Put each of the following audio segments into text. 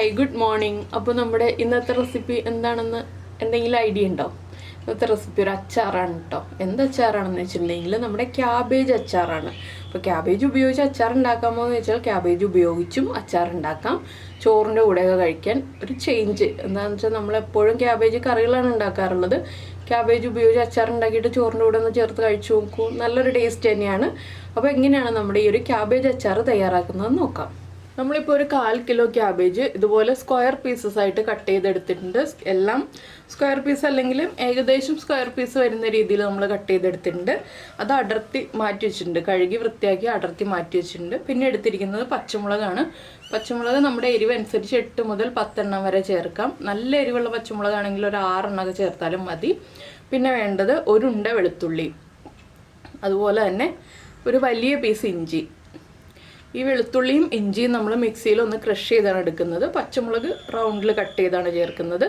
Hi good morning. അപ്പോൾ നമ്മുടെ ഇന്നത്തെ റെസിപ്പി എന്താണെന്ന് എന്തെങ്കിലും ഐഡിയ ഉണ്ടോ? ഇന്നത്തെ റെസിപ്പി ഒരു അച്ചാറാണ് കേട്ടോ. എന്ത് അച്ചാറാണെന്ന് വെച്ചിട്ടുണ്ടെങ്കിൽ നമ്മുടെ ക്യാബേജ് അച്ചാറാണ്. അപ്പോൾ ക്യാബേജ് ഉപയോഗിച്ച് അച്ചാർ ഉണ്ടാക്കാമോ എന്ന് വെച്ചാൽ ക്യാബേജ് ഉപയോഗിച്ചും അച്ചാർ ഉണ്ടാക്കാം. ചോറിൻ്റെ കൂടെയൊക്കെ കഴിക്കാൻ ഒരു ചേഞ്ച് എന്താണെന്ന് വെച്ചാൽ നമ്മളെപ്പോഴും ക്യാബേജ് കറികളാണ് ഉണ്ടാക്കാറുള്ളത്. ക്യാബേജ് ഉപയോഗിച്ച് അച്ചാർ ഉണ്ടാക്കിയിട്ട് ചോറിൻ്റെ കൂടെ ഒന്ന് ചേർത്ത് കഴിച്ചു നോക്കൂ, നല്ലൊരു ടേസ്റ്റ് തന്നെയാണ്. അപ്പോൾ എങ്ങനെയാണ് നമ്മുടെ ഈ ഒരു ക്യാബേജ് അച്ചാർ തയ്യാറാക്കുന്നതെന്ന് നോക്കാം. നമ്മളിപ്പോൾ ഒരു 1/4 കിലോ ക്യാബേജ് ഇതുപോലെ സ്ക്വയർ പീസസ് ആയിട്ട് കട്ട് ചെയ്തെടുത്തിട്ടുണ്ട്. എല്ലാം സ്ക്വയർ പീസ് അല്ലെങ്കിൽ ഏകദേശം സ്ക്വയർ പീസ് വരുന്ന രീതിയിൽ നമ്മൾ കട്ട് ചെയ്തെടുത്തിട്ടുണ്ട്. അത് അടർത്തി മാറ്റി വെച്ചിട്ടുണ്ട്, കഴുകി വൃത്തിയാക്കി അടർത്തി മാറ്റി വെച്ചിട്ടുണ്ട്. പിന്നെ എടുത്തിരിക്കുന്നത് പച്ചമുളകാണ്. പച്ചമുളക് നമ്മുടെ എരിവ് അനുസരിച്ച് 8 മുതൽ 10 എണ്ണം വരെ ചേർക്കാം. നല്ല എരിവുള്ള പച്ചമുളകാണെങ്കിൽ ഒരു 6 എണ്ണമൊക്കെ ചേർത്താലും മതി. പിന്നെ വേണ്ടത് ഒരു ഉണ്ട വെളുത്തുള്ളി, അതുപോലെ തന്നെ ഒരു വലിയ പീസ് ഇഞ്ചി. ഈ വെളുത്തുള്ളിയും ഇഞ്ചിയും നമ്മൾ മിക്സിയിൽ ഒന്ന് ക്രഷ് ചെയ്താണ് എടുക്കുന്നത്. പച്ചമുളക് റൗണ്ടിൽ കട്ട് ചെയ്താണ് ചേർക്കുന്നത്.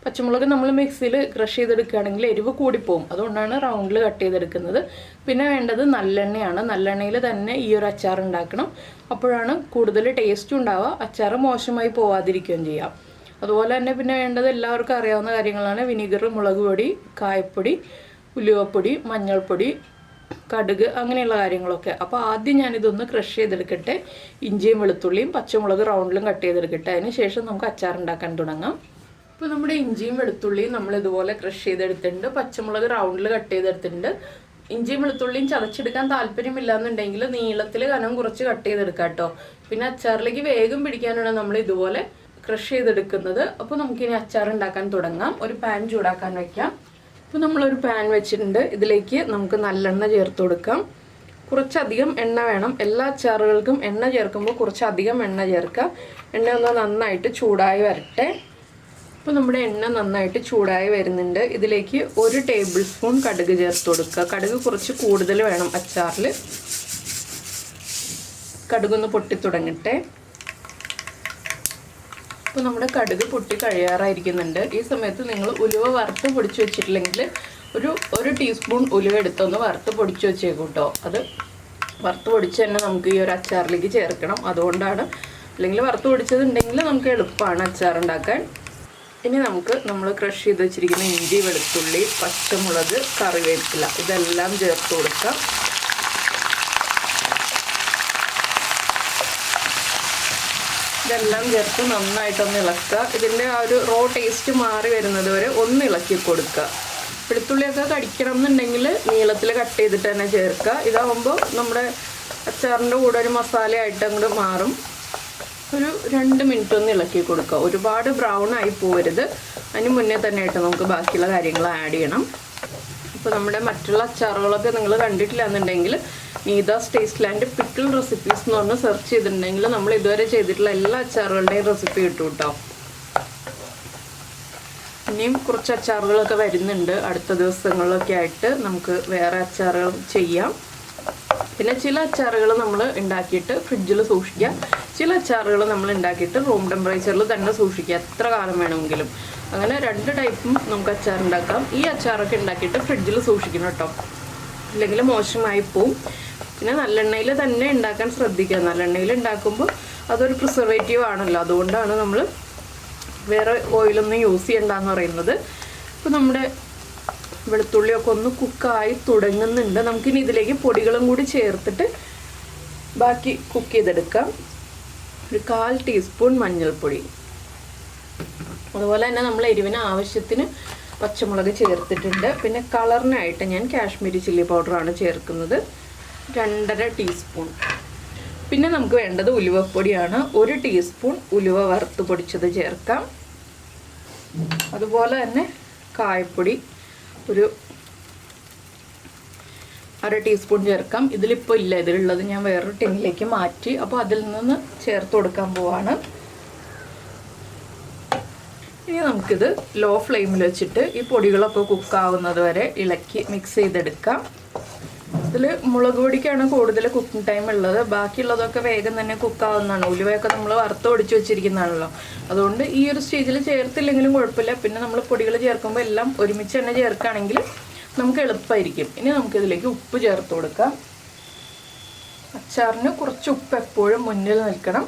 പച്ചമുളക് നമ്മൾ മിക്സിയിൽ ക്രഷ് ചെയ്തെടുക്കുകയാണെങ്കിൽ എരിവ് കൂടിപ്പോവും, അതുകൊണ്ടാണ് റൗണ്ടിൽ കട്ട് ചെയ്തെടുക്കുന്നത്. പിന്നെ വേണ്ടത് നല്ലെണ്ണയാണ്. നല്ലെണ്ണയിൽ തന്നെ ഈ ഒരു അച്ചാർ ഉണ്ടാക്കണം, അപ്പോഴാണ് കൂടുതൽ ടേസ്റ്റ് ഉണ്ടാവുക, അച്ചാർ മോശമായി പോവാതിരിക്കുകയും ചെയ്യാം. അതുപോലെ തന്നെ പിന്നെ വേണ്ടത് എല്ലാവർക്കും അറിയാവുന്ന കാര്യങ്ങളാണ്: വിനീഗർ, മുളക് പൊടി, കായപ്പൊടി, ഉലുവപ്പൊടി, മഞ്ഞൾപ്പൊടി, കടുക്, അങ്ങനെയുള്ള കാര്യങ്ങളൊക്കെ. അപ്പോൾ ആദ്യം ഞാനിതൊന്ന് ക്രഷ് ചെയ്തെടുക്കട്ടെ. ഇഞ്ചിയും വെളുത്തുള്ളിയും പച്ചമുളക് റൗണ്ടിലും കട്ട് ചെയ്തെടുക്കട്ടെ. അതിന് ശേഷം നമുക്ക് അച്ചാർ ഉണ്ടാക്കാൻ തുടങ്ങാം. ഇപ്പോൾ നമ്മുടെ ഇഞ്ചിയും വെളുത്തുള്ളിയും നമ്മൾ ഇതുപോലെ ക്രഷ് ചെയ്തെടുത്തിട്ടുണ്ട്. പച്ചമുളക് റൗണ്ടിൽ കട്ട് ചെയ്തെടുത്തിട്ടുണ്ട്. ഇഞ്ചിയും വെളുത്തുള്ളിയും ചതച്ചെടുക്കാൻ താല്പര്യമില്ല എന്നുണ്ടെങ്കിൽ നീളത്തിൽ കനം കുറച്ച് കട്ട് ചെയ്തെടുക്കാം കേട്ടോ. പിന്നെ അച്ചാറിലേക്ക് വേഗം പിടിക്കാനാണ് നമ്മൾ ഇതുപോലെ ക്രഷ് ചെയ്തെടുക്കുന്നത്. അപ്പോൾ നമുക്കിനി അച്ചാർ ഉണ്ടാക്കാൻ തുടങ്ങാം. ഒരു പാൻ ചൂടാക്കാൻ വയ്ക്കാം. ഇപ്പോൾ നമ്മളൊരു പാൻ വെച്ചിട്ടുണ്ട്. ഇതിലേക്ക് നമുക്ക് നല്ലെണ്ണ ചേർത്ത് കൊടുക്കാം. കുറച്ചധികം എണ്ണ വേണം. എല്ലാ അച്ചാറുകൾക്കും എണ്ണ ചേർക്കുമ്പോൾ കുറച്ചധികം എണ്ണ ചേർക്കുക. എണ്ണ ഒന്ന് നന്നായിട്ട് ചൂടായി വരട്ടെ. ഇപ്പോൾ നമ്മുടെ എണ്ണ നന്നായിട്ട് ചൂടായി വരുന്നുണ്ട്. ഇതിലേക്ക് 1 ടേബിൾ സ്പൂൺ കടുക് ചേർത്ത് കൊടുക്കുക. കടുക് കുറച്ച് കൂടുതൽ വേണം അച്ചാറിൽ. കടുകൊന്ന് പൊട്ടി തുടങ്ങട്ടെ. ഇപ്പോൾ നമ്മുടെ കടുക് പൊട്ടി കഴിയാറായിരിക്കുന്നുണ്ട്. ഈ സമയത്ത് നിങ്ങൾ ഉലുവ വറുത്ത് പൊടിച്ച് വെച്ചിട്ടില്ലെങ്കിൽ ഒരു ടീസ്പൂൺ ഉലുവ എടുത്തൊന്ന് വറുത്ത് പൊടിച്ച് വെച്ചേക്കും കേട്ടോ. അത് വറുത്ത് പൊടിച്ച് തന്നെ നമുക്ക് ഈ ഒരു അച്ചാറിലേക്ക് ചേർക്കണം, അതുകൊണ്ടാണ്. അല്ലെങ്കിൽ വറുത്ത് പൊടിച്ചതുണ്ടെങ്കിൽ നമുക്ക് എളുപ്പമാണ് അച്ചാർ ഉണ്ടാക്കാൻ. ഇനി നമ്മൾ ക്രഷ് ചെയ്ത് വെച്ചിരിക്കുന്ന ഇഞ്ചി, വെളുത്തുള്ളി, പച്ചമുളക്, കറിവേപ്പില ഇതെല്ലാം ചേർത്ത് കൊടുക്കാം. ഇതെല്ലാം ചേർത്ത് നന്നായിട്ടൊന്ന് ഇളക്കുക. ഇതിൻ്റെ ആ ഒരു റോ ടേസ്റ്റ് മാറി വരുന്നത് വരെ ഒന്ന് ഇളക്കി കൊടുക്കുക. വെളുത്തുള്ളിയൊക്കെ കടിക്കണം എന്നുണ്ടെങ്കിൽ നീളത്തിൽ കട്ട് ചെയ്തിട്ട് തന്നെ ചേർക്കുക. ഇതാകുമ്പോൾ നമ്മുടെ അച്ചാറിൻ്റെ കൂടെ ഒരു മസാലയായിട്ട് അങ്ങോട്ട് മാറും. ഒരു 2 മിനിറ്റ് ഒന്ന് ഇളക്കി കൊടുക്കുക. ഒരുപാട് ബ്രൗൺ ആയി പോകരുത്. അതിന് മുന്നേ തന്നെ ആയിട്ട് നമുക്ക് ബാക്കിയുള്ള കാര്യങ്ങൾ ആഡ് ചെയ്യണം. ഇപ്പോൾ നമ്മുടെ മറ്റുള്ള അച്ചാറുകളൊക്കെ നിങ്ങൾ കണ്ടിട്ടില്ല എന്നുണ്ടെങ്കിൽ നീതാസ് ടേസ്റ്റ്ലാൻഡ് പിക്കിൾ റെസിപ്പീസ് എന്ന് പറഞ്ഞ് സെർച്ച് ചെയ്തിട്ടുണ്ടെങ്കിൽ നമ്മൾ ഇതുവരെ ചെയ്തിട്ടുള്ള എല്ലാ അച്ചാറുകളുടെയും റെസിപ്പി കിട്ടും കേട്ടോ. ഇനിയും കുറച്ച് അച്ചാറുകളൊക്കെ വരുന്നുണ്ട്. അടുത്ത ദിവസങ്ങളിലൊക്കെ ആയിട്ട് നമുക്ക് വേറെ അച്ചാറുകൾ ചെയ്യാം. പിന്നെ ചില അച്ചാറുകൾ നമ്മൾ ഉണ്ടാക്കിയിട്ട് ഫ്രിഡ്ജിൽ സൂക്ഷിക്കുക. ചില അച്ചാറുകൾ നമ്മൾ ഉണ്ടാക്കിയിട്ട് റൂം ടെമ്പറേച്ചറിൽ തന്നെ സൂക്ഷിക്കുക, എത്ര കാലം വേണമെങ്കിലും. അങ്ങനെ 2 ടൈപ്പും നമുക്ക് അച്ചാർ ഉണ്ടാക്കാം. ഈ അച്ചാറൊക്കെ ഉണ്ടാക്കിയിട്ട് ഫ്രിഡ്ജിൽ സൂക്ഷിക്കണം കേട്ടോ, അല്ലെങ്കിൽ മോശമായി പോവും. പിന്നെ നല്ലെണ്ണയിൽ തന്നെ ഉണ്ടാക്കാൻ ശ്രദ്ധിക്കുക. നല്ലെണ്ണയിൽ ഉണ്ടാക്കുമ്പോൾ അതൊരു പ്രിസർവേറ്റീവ് ആണല്ലോ, അതുകൊണ്ടാണ് നമ്മൾ വേറെ ഓയിലൊന്നും യൂസ് ചെയ്യണ്ടെന്ന് പറയുന്നത്. ഇപ്പോൾ നമ്മുടെ വെളുത്തുള്ളിയൊക്കെ ഒന്ന് കുക്കായി തുടങ്ങുന്നുണ്ട്. നമുക്കിനി ഇതിലേക്ക് പൊടികളും കൂടി ചേർത്തിട്ട് ബാക്കി കുക്ക് ചെയ്തെടുക്കാം. ഒരു 1/4 ടീസ്പൂൺ മഞ്ഞൾപ്പൊടി, അതുപോലെ തന്നെ നമ്മൾ എരിവിന് ആവശ്യത്തിന് പച്ചമുളക് ചേർത്തിട്ടുണ്ട്. പിന്നെ കളറിനായിട്ട് ഞാൻ കാശ്മീരി ചില്ലി പൗഡറാണ് ചേർക്കുന്നത്, 2.5 ടീസ്പൂൺ. പിന്നെ നമുക്ക് വേണ്ടത് ഉലുവപ്പൊടിയാണ്. 1 ടീസ്പൂൺ ഉലുവ വറുത്ത് പൊടിച്ചത് ചേർക്കാം. അതുപോലെ തന്നെ കായപ്പൊടി ഒരു 1/2 ടീസ്പൂൺ ചേർക്കാം. ഇതിലിപ്പോൾ ഇല്ല, ഇതിലുള്ളത് ഞാൻ വേറൊരു ടിന്നിലേക്ക് മാറ്റി. അപ്പോൾ അതിൽ നിന്ന് ചേർത്ത് കൊടുക്കാൻ പോവാണ്. ഇനി നമുക്കിത് ലോ ഫ്ലെയിമിൽ വെച്ചിട്ട് ഈ പൊടികളൊക്കെ കുക്കാവുന്നത് വരെ ഇളക്കി മിക്സ് ചെയ്തെടുക്കാം. ഇതിൽ മുളക് പൊടിക്കാണ് കൂടുതൽ കുക്കിംഗ് ടൈം ഉള്ളത്. ബാക്കിയുള്ളതൊക്കെ വേഗം തന്നെ കുക്കാവുന്നതാണ്. ഉലുവയൊക്കെ നമ്മൾ വറുത്ത് പൊടിച്ച് വെച്ചിരിക്കുന്നതാണല്ലോ, അതുകൊണ്ട് ഈ ഒരു സ്റ്റേജിൽ ചേർത്തില്ലെങ്കിലും കുഴപ്പമില്ല. പിന്നെ നമ്മൾ പൊടികൾ ചേർക്കുമ്പോൾ എല്ലാം ഒരുമിച്ച് തന്നെ ചേർക്കുകയാണെങ്കിൽ നമുക്ക് എളുപ്പമായിരിക്കും. ഇനി നമുക്കിതിലേക്ക് ഉപ്പ് ചേർത്ത് കൊടുക്കാം. അച്ചാറിന് കുറച്ച് ഉപ്പ് എപ്പോഴും മുന്നിൽ നിൽക്കണം.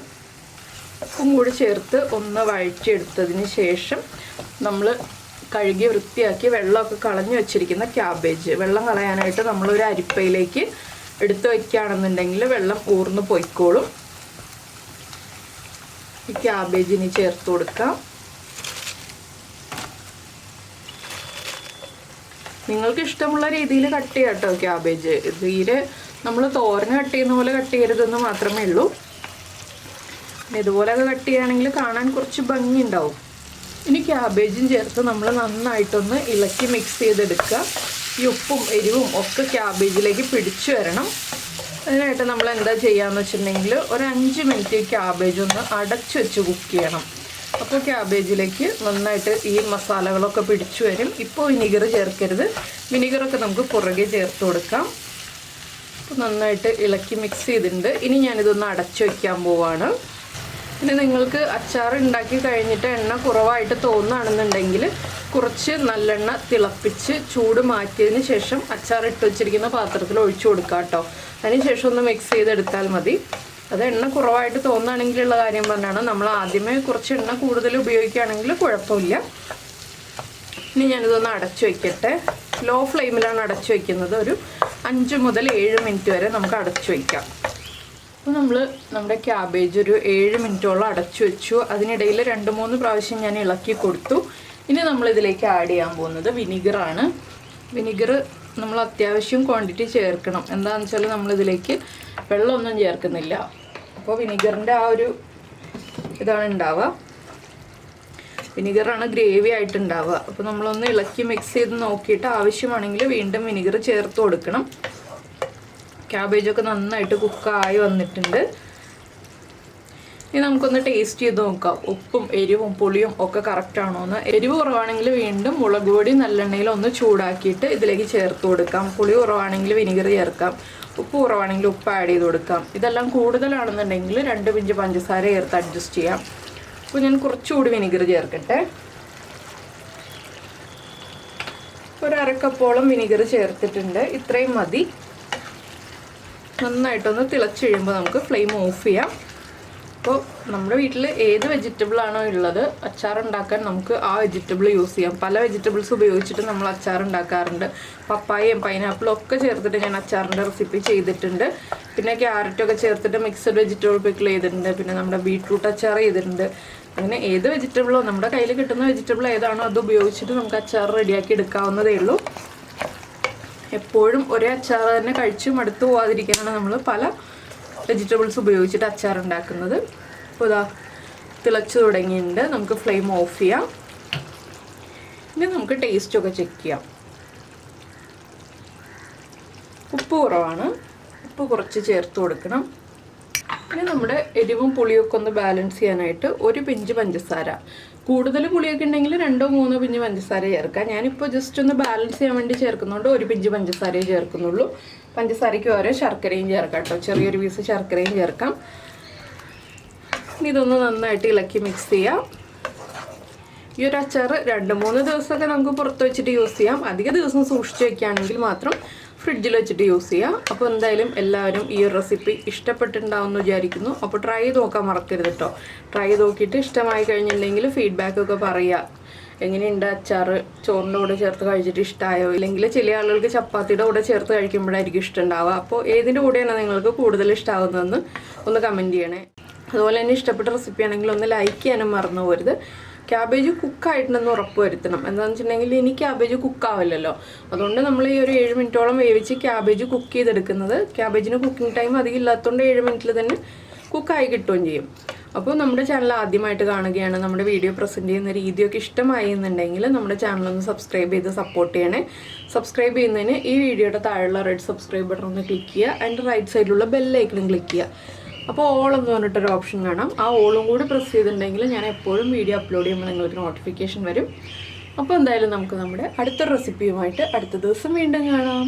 ഉപ്പും കൂടി ചേർത്ത് ഒന്ന് വഴറ്റിയെടുത്തതിന് ശേഷം നമ്മൾ കഴുകി വൃത്തിയാക്കി വെള്ളമൊക്കെ കളഞ്ഞു വെച്ചിരിക്കുന്ന ക്യാബേജ്, വെള്ളം കളയാനായിട്ട് നമ്മളൊരു അരിപ്പയിലേക്ക് എടുത്ത് വയ്ക്കുകയാണെന്നുണ്ടെങ്കിൽ വെള്ളം ഊർന്ന് പൊയ്ക്കോളും. ഈ ക്യാബേജിന് ചേർത്ത് കൊടുക്കാം. നിങ്ങൾക്ക് ഇഷ്ടമുള്ള രീതിയിൽ കട്ട് ചെയ്യാം കേട്ടോ. ക്യാബേജ് തീരെ നമ്മൾ തോരന് കട്ട് ചെയ്യുന്ന പോലെ കട്ട് ചെയ്യരുതെന്ന് മാത്രമേ ഉള്ളൂ. ഇതുപോലെയൊക്കെ കട്ട് ചെയ്യുകയാണെങ്കിൽ കാണാൻ കുറച്ച് ഭംഗി ഉണ്ടാവും. ഇനി ക്യാബേജും ചേർത്ത് നമ്മൾ നന്നായിട്ടൊന്ന് ഇളക്കി മിക്സ് ചെയ്തെടുക്കുക. ഈ ഉപ്പും എരിവും ഒക്കെ ക്യാബേജിലേക്ക് പിടിച്ചു വരണം. അതിനായിട്ട് നമ്മൾ എന്താ ചെയ്യുകയെന്ന് വെച്ചിട്ടുണ്ടെങ്കിൽ ഒരു 5 മിനിറ്റ് ക്യാബേജ് ഒന്ന് അടച്ചു വെച്ച് കുക്ക് ചെയ്യണം. അപ്പോൾ ക്യാബേജിലേക്ക് നന്നായിട്ട് ഈ മസാലകളൊക്കെ പിടിച്ചു വരും. ഇപ്പോൾ വിനീഗർ ചേർക്കരുത്, വിനീഗറൊക്കെ നമുക്ക് പുറകെ ചേർത്ത് കൊടുക്കാം. അപ്പോൾ നന്നായിട്ട് ഇളക്കി മിക്സ് ചെയ്തിട്ടുണ്ട്. ഇനി ഞാനിതൊന്ന് അടച്ചു വയ്ക്കാൻ പോവാണ്. പിന്നെ നിങ്ങൾക്ക് അച്ചാർ ഉണ്ടാക്കി കഴിഞ്ഞിട്ട് എണ്ണ കുറവായിട്ട് തോന്നുകയാണെന്നുണ്ടെങ്കിൽ കുറച്ച് നല്ലെണ്ണ തിളപ്പിച്ച് ചൂട് മാറ്റിയതിന് ശേഷം അച്ചാർ ഇട്ട് വെച്ചിരിക്കുന്ന പാത്രത്തിൽ ഒഴിച്ചു കൊടുക്കുക കേട്ടോ. അതിന് ശേഷം ഒന്ന് മിക്സ് ചെയ്തെടുത്താൽ മതി. അത് എണ്ണ കുറവായിട്ട് തോന്നുകയാണെങ്കിലുള്ള കാര്യം പറഞ്ഞാണ്. നമ്മൾ ആദ്യമേ കുറച്ച് എണ്ണ കൂടുതൽ ഉപയോഗിക്കുകയാണെങ്കിൽ കുഴപ്പമില്ല. ഇനി ഞാനിതൊന്ന് അടച്ചു വയ്ക്കട്ടെ. ലോ ഫ്ലെയിമിലാണ് അടച്ചു വയ്ക്കുന്നത്. ഒരു 5 മുതൽ 7 മിനിറ്റ് വരെ നമുക്ക് അടച്ചു വയ്ക്കാം. അപ്പോൾ നമ്മുടെ ക്യാബേജ് ഒരു 7 മിനിറ്റോളം അടച്ചു വെച്ചു. അതിനിടയിൽ 2-3 പ്രാവശ്യം ഞാൻ ഇളക്കി കൊടുത്തു. ഇനി നമ്മളിതിലേക്ക് ആഡ് ചെയ്യാൻ പോകുന്നത് വിനീഗറാണ്. വിനീഗർ നമ്മൾ അത്യാവശ്യം ക്വാണ്ടിറ്റി ചേർക്കണം. എന്താണെന്ന് വെച്ചാൽ നമ്മളിതിലേക്ക് വെള്ളമൊന്നും ചേർക്കുന്നില്ല. അപ്പോൾ വിനീഗറിൻ്റെ ആ ഒരു ഇതാണ് ഉണ്ടാവുക. വിനീഗറാണ് ഗ്രേവി ആയിട്ടുണ്ടാവുക. അപ്പോൾ നമ്മളൊന്ന് ഇളക്കി മിക്സ് ചെയ്ത് നോക്കിയിട്ട് ആവശ്യമാണെങ്കിൽ വീണ്ടും വിനീഗർ ചേർത്ത് കൊടുക്കണം. ക്യാബേജൊക്കെ നന്നായിട്ട് കുക്കായി വന്നിട്ടുണ്ട്. ഇനി നമുക്കൊന്ന് ടേസ്റ്റ് ചെയ്ത് നോക്കാം. ഉപ്പും എരിവും പുളിയും ഒക്കെ കറക്റ്റാണോ എന്ന്. എരിവ് കുറവാണെങ്കിൽ വീണ്ടും മുളക് പൊടി നല്ലെണ്ണയിൽ ഒന്ന് ചൂടാക്കിയിട്ട് ഇതിലേക്ക് ചേർത്ത് കൊടുക്കാം. പുളി കുറവാണെങ്കിൽ വിനീഗർ ചേർക്കാം. ഉപ്പ് കുറവാണെങ്കിൽ ഉപ്പ് ആഡ് ചെയ്ത് കൊടുക്കാം. ഇതെല്ലാം കൂടുതലാണെന്നുണ്ടെങ്കിൽ 2 പിഞ്ച് പഞ്ചസാര ചേർത്ത് അഡ്ജസ്റ്റ് ചെയ്യാം. അപ്പോൾ ഞാൻ കുറച്ചുകൂടി വിനീഗർ ചേർക്കട്ടെ. ഒരു 1/2 കപ്പോളം വിനീഗർ ചേർത്തിട്ടുണ്ട്. ഇത്രയും മതി. നന്നായിട്ടൊന്ന് തിളച്ച് കഴിയുമ്പോൾ നമുക്ക് ഫ്ലെയിം ഓഫ് ചെയ്യാം. അപ്പോൾ നമ്മുടെ വീട്ടിൽ ഏത് വെജിറ്റബിളാണോ ഉള്ളത് അച്ചാർ ഉണ്ടാക്കാൻ നമുക്ക് ആ വെജിറ്റബിൾ യൂസ് ചെയ്യാം. പല വെജിറ്റബിൾസ് ഉപയോഗിച്ചിട്ട് നമ്മൾ അച്ചാർ ഉണ്ടാക്കാറുണ്ട്. പപ്പായയും പൈനാപ്പിളും ഒക്കെ ചേർത്തിട്ട് ഞാൻ അച്ചാറിൻ്റെ റെസിപ്പി ചെയ്തിട്ടുണ്ട്. പിന്നെ ക്യാരറ്റൊക്കെ ചേർത്തിട്ട് മിക്സഡ് വെജിറ്റബിൾ പിക്കിൾ ചെയ്തിട്ടുണ്ട്. പിന്നെ നമ്മുടെ ബീട്രൂട്ട് അച്ചാർ ചെയ്തിട്ടുണ്ട്. അങ്ങനെ ഏത് വെജിറ്റബിളോ നമ്മുടെ കയ്യിൽ കിട്ടുന്ന വെജിറ്റബിൾ ഏതാണോ അത് ഉപയോഗിച്ചിട്ട് നമുക്ക് അച്ചാർ റെഡിയാക്കി എടുക്കാവുന്നതേ ഉള്ളൂ. എപ്പോഴും ഒരേ അച്ചാർ തന്നെ കഴിച്ച് മടുത്തു പോകാതിരിക്കാനാണ് നമ്മൾ പല വെജിറ്റബിൾസ് ഉപയോഗിച്ചിട്ട് അച്ചാർ ഉണ്ടാക്കുന്നത്. അപ്പോൾ ഇതാ തിളച്ച് തുടങ്ങിയിട്ടുണ്ട്. നമുക്ക് ഫ്ലെയിം ഓഫ് ചെയ്യാം. ഇനി നമുക്ക് ടേസ്റ്റൊക്കെ ചെക്ക് ചെയ്യാം. ഉപ്പ് കുറവാണ്, ഉപ്പ് കുറച്ച് ചേർത്ത് കൊടുക്കണം. ഇനി നമ്മുടെ എരിവും പുളിയൊക്കെ ഒന്ന് ബാലൻസ് ചെയ്യാനായിട്ട് 1 പിഞ്ച് പഞ്ചസാര. കൂടുതൽ പുളിയൊക്കെ ഉണ്ടെങ്കിൽ 2-3 പിഞ്ച് പഞ്ചസാര ചേർക്കാം. ഞാനിപ്പോൾ ജസ്റ്റ് ഒന്ന് ബാലൻസ് ചെയ്യാൻ വേണ്ടി ചേർക്കുന്നതുകൊണ്ട് 1 പിഞ്ച് പഞ്ചസാരയെ ചേർക്കുന്നുള്ളൂ. പഞ്ചസാരയ്ക്ക് ഓരോ ശർക്കരയും ചേർക്കാം കേട്ടോ. ചെറിയൊരു പീസ് ശർക്കരയും ചേർക്കാം. ഇനി ഇതൊന്ന് നന്നായിട്ട് ഇളക്കി മിക്സ് ചെയ്യാം. ഈ ഒരു അച്ചാർ 2-3 ദിവസമൊക്കെ നമുക്ക് പുറത്ത് വെച്ചിട്ട് യൂസ് ചെയ്യാം. അധിക ദിവസം സൂക്ഷിച്ച് വയ്ക്കുകയാണെങ്കിൽ മാത്രം ഫ്രിഡ്ജിൽ വെച്ചിട്ട് യൂസ് ചെയ്യാം. അപ്പോൾ എന്തായാലും എല്ലാവരും ഈ ഒരു റെസിപ്പി ഇഷ്ടപ്പെട്ടിട്ടുണ്ടാവുമെന്ന് വിചാരിക്കുന്നു. അപ്പോൾ ട്രൈ ചെയ്ത് നോക്കാൻ മറക്കരുത് കേട്ടോ. ട്രൈ ചെയ്ത് നോക്കിയിട്ട് ഇഷ്ടമായി കഴിഞ്ഞിട്ടുണ്ടെങ്കിൽ ഫീഡ്ബാക്കൊക്കെ പറയുക. എങ്ങനെയുണ്ട് അച്ചാർ, ചോറിൻ്റെ കൂടെ ചേർത്ത് കഴിച്ചിട്ട് ഇഷ്ടമായോ? ഇല്ലെങ്കിൽ ചില ആളുകൾക്ക് ചപ്പാത്തിയുടെ കൂടെ ചേർത്ത് കഴിക്കുമ്പോഴായിരിക്കും ഇഷ്ടമുണ്ടാവുക. അപ്പോൾ ഏതിൻ്റെ കൂടെയാണ് നിങ്ങൾക്ക് കൂടുതൽ ഇഷ്ടമാവുന്നതെന്ന് ഒന്ന് കമൻറ്റ് ചെയ്യണേ. അതുപോലെ തന്നെ ഇഷ്ടപ്പെട്ട റെസിപ്പി ആണെങ്കിൽ ഒന്ന് ലൈക്ക് ചെയ്യാനും മറന്നു പോകരുത്. ക്യാബേജ് കുക്കായിട്ടുണ്ടെന്ന് ഉറപ്പ് വരുത്തണം. എന്താണെന്ന് വെച്ചിട്ടുണ്ടെങ്കിൽ ഇനി ക്യാബേജ് കുക്കാവില്ലല്ലോ. അതുകൊണ്ട് നമ്മൾ ഈ ഒരു 7 മിനിറ്റോളം വേവിച്ച് ക്യാബേജ് കുക്ക് ചെയ്തെടുക്കുന്നത്. ക്യാബേജിന് കുക്കിംഗ് ടൈം അധികം ഇല്ലാത്തതുകൊണ്ട് 7 മിനിറ്റിൽ തന്നെ കുക്കായി കിട്ടുകയും ചെയ്യും. അപ്പോൾ നമ്മുടെ ചാനൽ ആദ്യമായിട്ട് കാണുകയാണ്, നമ്മുടെ വീഡിയോ പ്രസൻറ്റ് ചെയ്യുന്ന രീതിയൊക്കെ ഇഷ്ടമായി എന്നുണ്ടെങ്കിൽ നമ്മുടെ ചാനലൊന്ന് സബ്സ്ക്രൈബ് ചെയ്ത് സപ്പോർട്ട് ചെയ്യണേ. സബ്സ്ക്രൈബ് ചെയ്യുന്നതിന് ഈ വീഡിയോയുടെ താഴെയുള്ള റെഡ് സബ്സ്ക്രൈബ് ബട്ടൺ ഒന്ന് ക്ലിക്ക് ചെയ്യുക. അതിൻ്റെ റൈറ്റ് സൈഡിലുള്ള ബെല്ലൈക്കണും ക്ലിക്ക് ചെയ്യുക. അപ്പോൾ ഓൾ എന്ന് പറഞ്ഞിട്ടൊരു ഓപ്ഷൻ കാണാം. ആ ഓളും കൂടി പ്രസ് ചെയ്തിട്ടുണ്ടെങ്കിൽ ഞാൻ എപ്പോഴും വീഡിയോ അപ്ലോഡ് ചെയ്യുമ്പോൾ നിങ്ങൾക്ക് നോട്ടിഫിക്കേഷൻ വരും. അപ്പോൾ എന്തായാലും നമുക്ക് നമ്മുടെ അടുത്ത റെസിപ്പിയുമായിട്ട് അടുത്ത ദിവസം വീണ്ടും കാണാം.